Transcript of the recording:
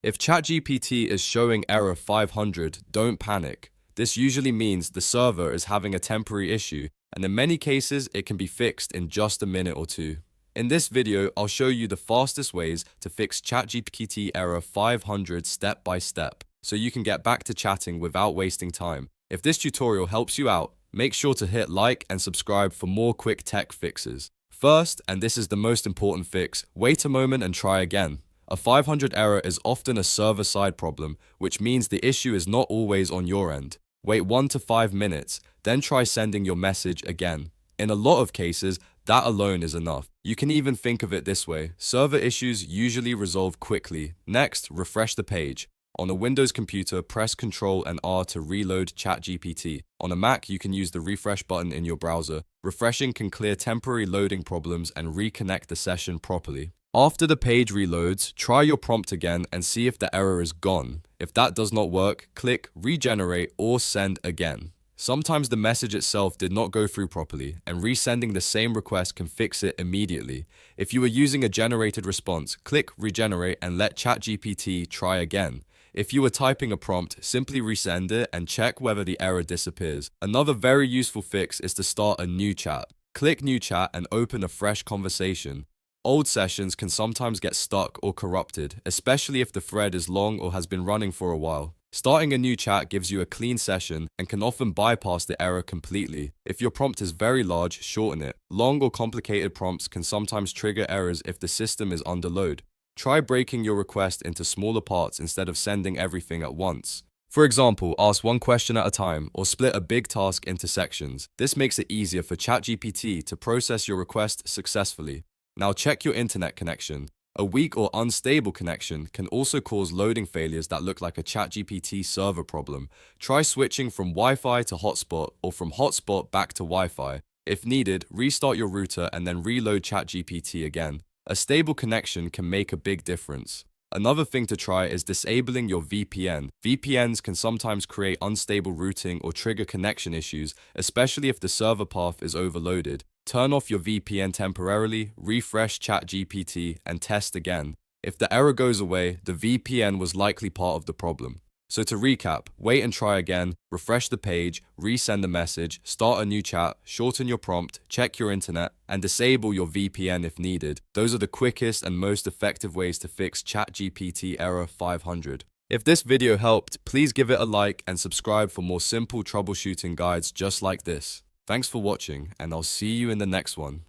If ChatGPT is showing error 500, don't panic. This usually means the server is having a temporary issue, and in many cases, it can be fixed in just a minute or two. In this video, I'll show you the fastest ways to fix ChatGPT error 500 step by step, so you can get back to chatting without wasting time. If this tutorial helps you out, make sure to hit like and subscribe for more quick tech fixes. First, and this is the most important fix, wait a moment and try again. A 500 error is often a server-side problem, which means the issue is not always on your end. Wait 1 to 5 minutes, then try sending your message again. In a lot of cases, that alone is enough. You can even think of it this way: server issues usually resolve quickly. Next, refresh the page. On a Windows computer, press Ctrl and R to reload ChatGPT. On a Mac, you can use the refresh button in your browser. Refreshing can clear temporary loading problems and reconnect the session properly. After the page reloads, try your prompt again and see if the error is gone. If that does not work, click Regenerate or Send again. Sometimes the message itself did not go through properly, and resending the same request can fix it immediately. If you are using a generated response, click Regenerate and let ChatGPT try again. If you are typing a prompt, simply resend it and check whether the error disappears. Another very useful fix is to start a new chat. Click New Chat and open a fresh conversation. Old sessions can sometimes get stuck or corrupted, especially if the thread is long or has been running for a while. Starting a new chat gives you a clean session and can often bypass the error completely. If your prompt is very large, shorten it. Long or complicated prompts can sometimes trigger errors if the system is under load. Try breaking your request into smaller parts instead of sending everything at once. For example, ask one question at a time or split a big task into sections. This makes it easier for ChatGPT to process your request successfully. Now check your internet connection. A weak or unstable connection can also cause loading failures that look like a ChatGPT server problem. Try switching from Wi-Fi to hotspot or from hotspot back to Wi-Fi. If needed, restart your router and then reload ChatGPT again. A stable connection can make a big difference. Another thing to try is disabling your VPN. VPNs can sometimes create unstable routing or trigger connection issues, especially if the server path is overloaded. Turn off your VPN temporarily, refresh ChatGPT, and test again. If the error goes away, the VPN was likely part of the problem. So to recap, wait and try again, refresh the page, resend the message, start a new chat, shorten your prompt, check your internet, and disable your VPN if needed. Those are the quickest and most effective ways to fix ChatGPT error 500. If this video helped, please give it a like and subscribe for more simple troubleshooting guides just like this. Thanks for watching, and I'll see you in the next one.